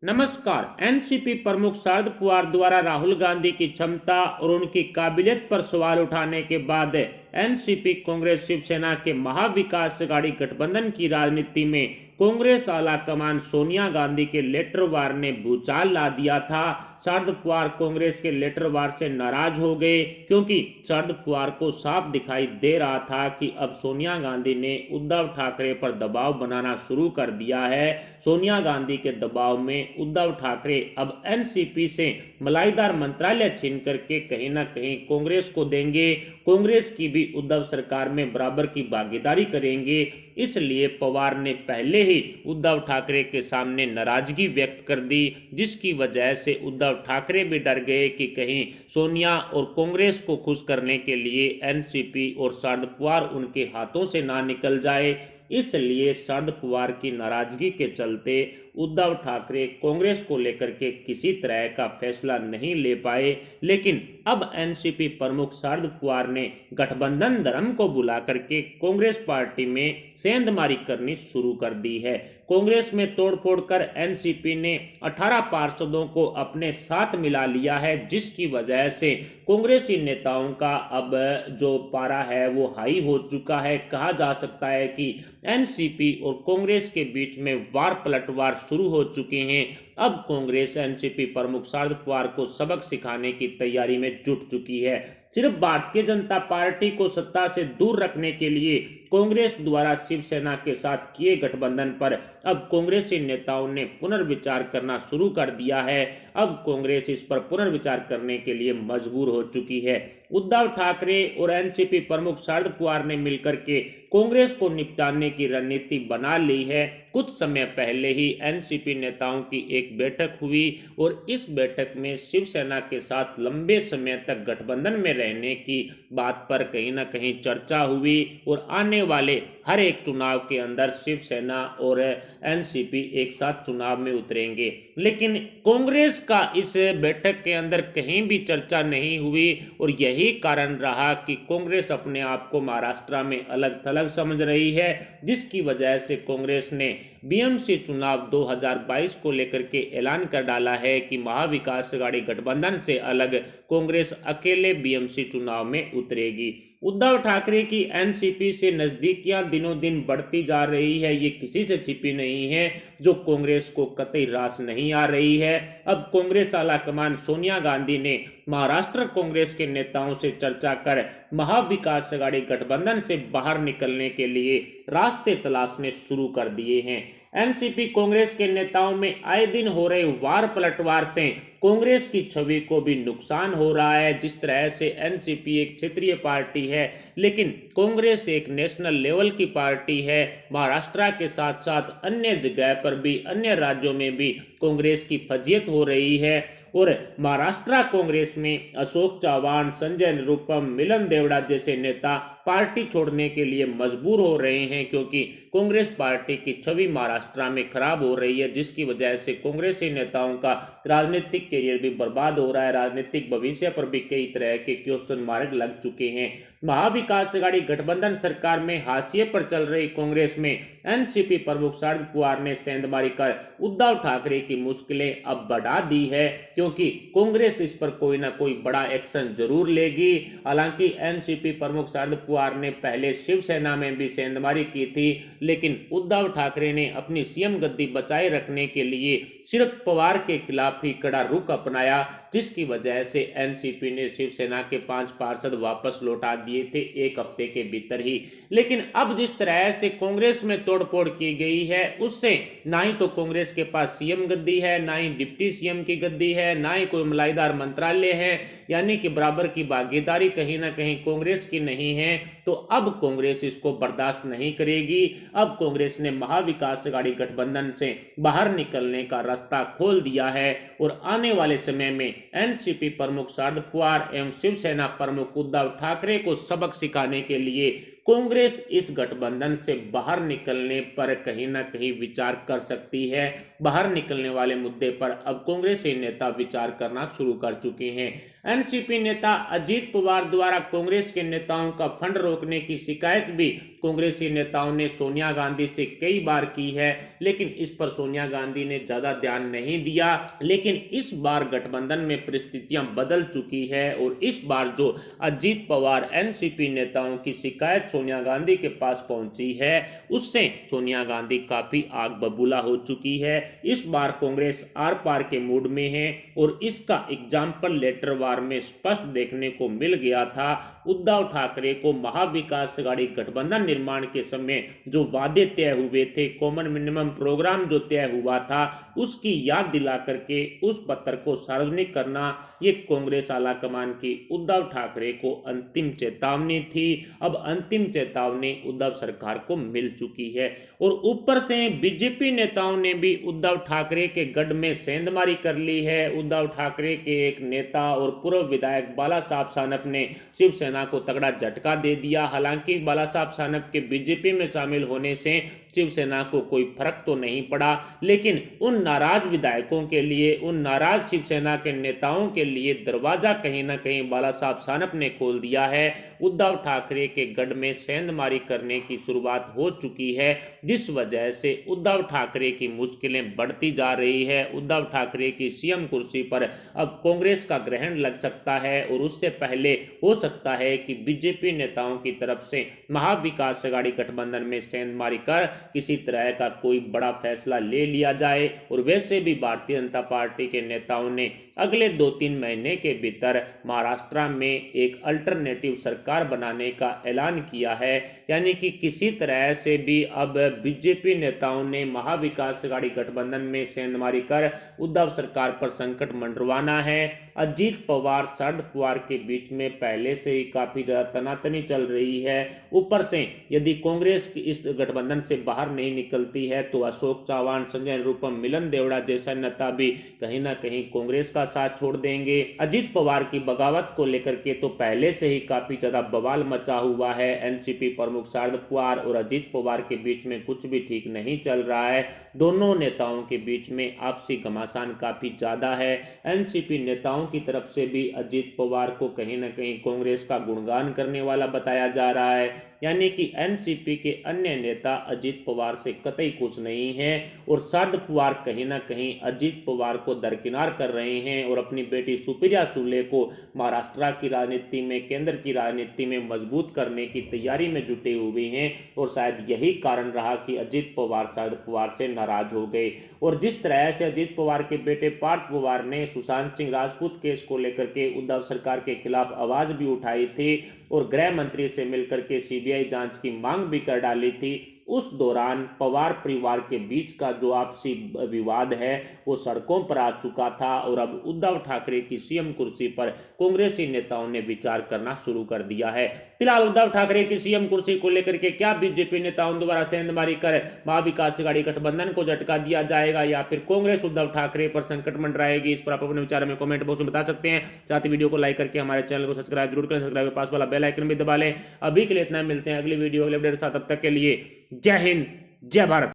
नमस्कार। एनसीपी प्रमुख शरद पवार द्वारा राहुल गांधी की क्षमता और उनकी काबिलियत पर सवाल उठाने के बाद एनसीपी कांग्रेस शिवसेना के महाविकास अघाड़ी गठबंधन की राजनीति में कांग्रेस आला कमान सोनिया गांधी के लेटर वार ने भूचाल ला दिया था। शरद पवार कांग्रेस के लेटर वार से नाराज हो गए क्योंकि शरद पवार को साफ दिखाई दे रहा था कि अब सोनिया गांधी ने उद्धव ठाकरे पर दबाव बनाना शुरू कर दिया है। सोनिया गांधी के दबाव में उद्धव ठाकरे अब एनसीपी से मलाईदार मंत्रालय छीन करके कहीं ना कहीं कांग्रेस को देंगे। कांग्रेस की भी उद्धव सरकार में बराबर की भागीदारी करेंगे। इसलिए पवार ने पहले ही उद्धव ठाकरे के सामने नाराजगी व्यक्त कर दी, जिसकी वजह से उद्धव ठाकरे भी डर गए कि कहीं सोनिया और कांग्रेस को खुश करने के लिए एनसीपी और शरद पवार उनके हाथों से ना निकल जाए। इसलिए शरद पवार की नाराजगी के चलते उद्धव ठाकरे कांग्रेस को लेकर के किसी तरह का फैसला नहीं ले पाए। लेकिन अब एनसीपी प्रमुख शरद पवार ने गठबंधन धर्म को बुला करके कांग्रेस पार्टी में सेंधमारी करनी शुरू कर दी है। कांग्रेस में तोड़फोड़ कर एनसीपी ने 18 पार्षदों को अपने साथ मिला लिया है, जिसकी वजह से कांग्रेसी नेताओं का अब जो पारा है वो हाई हो चुका है। कहा जा सकता है कि एनसीपी और कांग्रेस के बीच में वार पलटवार शुरू हो चुके हैं। अब कांग्रेस एनसीपी प्रमुख शरद पवार को सबक सिखाने की तैयारी में जुट चुकी है। सिर्फ भारतीय जनता पार्टी को सत्ता से दूर रखने के लिए कांग्रेस द्वारा शिवसेना के साथ किए गठबंधन पर अब कांग्रेसी नेताओं ने पुनर्विचार करना शुरू कर दिया है। अब कांग्रेस इस पर पुनर्विचार करने के लिए मजबूर हो चुकी है। उद्धव ठाकरे और एनसीपी प्रमुख शरद पवार ने मिलकर के कांग्रेस को निपटाने की रणनीति बना ली है। कुछ समय पहले ही एनसीपी नेताओं की एक बैठक हुई और इस बैठक में शिवसेना के साथ लंबे समय तक गठबंधन में रहने की बात पर कहीं ना कहीं चर्चा हुई और आने वाले हर एक चुनाव के अंदर शिवसेना और एनसीपी एक साथ चुनाव में उतरेंगे। लेकिन कांग्रेस का इस बैठक के अंदर कहीं भी चर्चा नहीं हुई और यही कारण रहा कि कांग्रेस अपने आप को महाराष्ट्र में अलग थलग समझ रही है, जिसकी वजह से कांग्रेस ने बीएमसी चुनाव 2022 को लेकर के ऐलान कर डाला है कि महाविकास अघाड़ी गठबंधन से अलग कांग्रेस अकेले बीएमसी चुनाव में उतरेगी। उद्धव ठाकरे की एनसीपी से नजदीकियां दिनों दिन बढ़ती जा रही है, ये किसी से छिपी नहीं है, जो कांग्रेस को कतई रास नहीं आ रही है। अब कांग्रेस आला कमान सोनिया गांधी ने महाराष्ट्र कांग्रेस के नेताओं से चर्चा कर महाविकास अघाड़ी गठबंधन से बाहर निकलने के लिए रास्ते तलाशने शुरू कर दिए हैं। एनसीपी कांग्रेस के नेताओं में आए दिन हो रहे वार पलटवार से कांग्रेस की छवि को भी नुकसान हो रहा है। जिस तरह से एनसीपी एक क्षेत्रीय पार्टी है, लेकिन कांग्रेस एक नेशनल लेवल की पार्टी है। महाराष्ट्र के साथ साथ अन्य जगह पर भी, अन्य राज्यों में भी कांग्रेस की फजीयत हो रही है और महाराष्ट्र कांग्रेस में अशोक चव्हाण, संजय निरुपम, मिलन देवड़ा जैसे नेता पार्टी छोड़ने के लिए मजबूर हो रहे हैं, क्योंकि कांग्रेस पार्टी की छवि महाराष्ट्र में खराब हो रही है, जिसकी वजह से कांग्रेसी नेताओं का राजनीतिक करियर भी बर्बाद हो रहा है। राजनीतिक भविष्य पर भी कई तरह के क्वेश्चन मार्क लग चुके हैं। महाविकास अघाड़ी गठबंधन सरकार में हाशिए पर चल रही कांग्रेस में एनसीपी प्रमुख शरद पवार ने सेंधमारी कर उद्धव ठाकरे की मुश्किलें अब बढ़ा दी है, क्योंकि कांग्रेस इस पर कोई ना कोई बड़ा एक्शन जरूर लेगी। हालांकि एनसीपी प्रमुख शरद पवार ने पहले शिवसेना में भी सेंधमारी की थी, लेकिन उद्धव ठाकरे ने अपनी सीएम गद्दी बचाए रखने के लिए सिर्फ पवार के खिलाफ ही कड़ा रुख अपनाया, जिसकी वजह से एनसीपी ने शिवसेना के 5 पार्षद वापस लौटा दिए थे एक हफ्ते के भीतर ही। लेकिन अब जिस तरह से कांग्रेस में तोड़फोड़ की गई है, उससे ना ही तो कांग्रेस के पास सीएम गद्दी है, ना ही डिप्टी सीएम की गद्दी है, ना ही कोई मलाईदार मंत्रालय है, यानी कि बराबर की भागीदारी कहीं ना कहीं कांग्रेस की नहीं है। तो अब कांग्रेस इसको बर्दाश्त नहीं करेगी। अब कांग्रेस ने महाविकास अघाड़ी गठबंधन से बाहर निकलने का रास्ता खोल दिया है और आने वाले समय में एनसीपी प्रमुख शरद पवार एवं शिवसेना प्रमुख उद्धव ठाकरे को सबक सिखाने के लिए कांग्रेस इस गठबंधन से बाहर निकलने पर कहीं ना कहीं विचार कर सकती है। बाहर निकलने वाले मुद्दे पर अब कांग्रेसी नेता विचार करना शुरू कर चुके हैं। एनसीपी नेता अजीत पवार द्वारा कांग्रेस के नेताओं का फंड रोकने की शिकायत भी कांग्रेसी नेताओं ने सोनिया गांधी से कई बार की है, लेकिन इस पर सोनिया गांधी ने ज्यादा ध्यान नहीं दिया। लेकिन इस बार गठबंधन में परिस्थितियां बदल चुकी है और इस बार जो अजीत पवार एनसीपी नेताओं की शिकायत सोनिया गांधी के पास पहुंची है, उससे सोनिया गांधी काफी आग बबूला हो चुकी है। इस बार कांग्रेस आर पार के मूड में है और इसका एग्जाम्पल लेटर वार में स्पष्ट देखने को मिल गया था। उद्धव ठाकरे को महाविकास अघाड़ी गठबंधन निर्माण के समय जो वादे तय हुए थे, कॉमन मिनिमम प्रोग्राम जो तय हुआ था, उसकी याद दिला करके उस पत्र को सार्वजनिक करना ये कांग्रेस आलाकमान की उद्धव ठाकरे को अंतिम चेतावनी थी। अब अंतिम चेतावनी उद्धव सरकार को मिल चुकी है और ऊपर से बीजेपी नेताओं ने भी उद्धव ठाकरे के गढ़ में सेंधमारी कर ली है। उद्धव ठाकरे के एक नेता और पूर्व विधायक बाला साहब सानप ने शिवसेना को तगड़ा झटका दे दिया। हालांकि बाला साहब सानप के बीजेपी में शामिल होने से शिवसेना को कोई फर्क तो नहीं पड़ा, लेकिन उन नाराज विधायकों के लिए, उन नाराज शिवसेना के नेताओं के लिए दरवाजा कहीं ना कहीं बाला साहब सानप ने खोल दिया है। उद्धव ठाकरे के गढ़ में सेंधमारी करने की शुरुआत हो चुकी है, जिस वजह से उद्धव ठाकरे की मुश्किलें बढ़ती जा रही है। उद्धव ठाकरे की सीएम कुर्सी पर अब कांग्रेस का ग्रहण लग सकता है और उससे पहले हो सकता है कि बीजेपी नेताओं की तरफ से महाविकास अघाड़ी गठबंधन में सेंधमारी कर किसी तरह का कोई बड़ा फैसला ले लिया जाए। और वैसे भी भारतीय जनता पार्टी के नेताओं ने अगले 2-3 महीने के भीतर महाराष्ट्र में एक अल्टरनेटिव सरकार बनाने का ऐलान किया है, यानी कि किसी तरह से भी अब बीजेपी नेताओं ने महाविकास अघाड़ी गठबंधन में सेंधमारी कर उद्धव सरकार पर संकट मंडरवाना है। अजीत पवार शरद पवार के बीच में पहले से ही काफी ज्यादा तनातनी चल रही है। ऊपर से यदि कांग्रेस की इस गठबंधन से बाहर नहीं निकलती है तो अशोक चौहान, संजय निरुपम, मिलन देवड़ा जैसा नेता भी कहीं ना कहीं कांग्रेस का साथ छोड़ देंगे। अजीत पवार की बगावत को लेकर के तो पहले से ही काफी ज्यादा बवाल मचा हुआ है। एनसीपी प्रमुख शरद पवार और अजीत पवार के बीच में कुछ भी ठीक नहीं चल रहा है। दोनों नेताओं के बीच में आपसी घमासान काफी ज्यादा है। एनसीपी नेताओं की तरफ से भी अजीत पवार को कहीं ना कहीं कांग्रेस का गुणगान करने वाला बताया जा रहा है, यानी कि एनसीपी के अन्य नेता अजीत पवार से कतई खुश नहीं हैं और शरद पवार कहीं ना कहीं अजीत पवार को दरकिनार कर रहे हैं और अपनी बेटी सुप्रिया सुले को महाराष्ट्र की राजनीति में, केंद्र की राजनीति में मजबूत करने की तैयारी में जुटे हुए हैं। और शायद यही कारण रहा कि अजीत पवार शरद पवार से नाराज हो गए। और जिस तरह से अजीत पवार के बेटे पार्थ पवार ने सुशांत सिंह राजपूत केस को लेकर के उद्धव सरकार के खिलाफ आवाज भी उठाई थी और गृह मंत्री से मिलकर के सीबीआई जांच की मांग भी कर डाली थी, उस दौरान पवार परिवार के बीच का जो आपसी विवाद है वो सड़कों पर आ चुका था और अब उद्धव ठाकरे की सीएम कुर्सी पर कांग्रेसी नेताओं ने विचार करना शुरू कर दिया है। फिलहाल उद्धव ठाकरे की सीएम कुर्सी को लेकर के क्या बीजेपी नेताओं द्वारा सेंधमारी कर महाविकास अघाड़ी गठबंधन को झटका दिया जाएगा या फिर कांग्रेस उद्धव ठाकरे पर संकट मंडराएगी, इस पर आप अपने विचार में कमेंट बॉक्स में बता सकते हैं। साथ ही वीडियो को लाइक करके हमारे चैनल को सब्सक्राइब जरूर करें, सब्सक्राइब के पास वाला बेल आइकन भी दबा लें। अभी के लिए इतना, मिलते हैं अगली वीडियो अगले अपडेट के साथ, तब तक के लिए जय हिंद, जय भारत।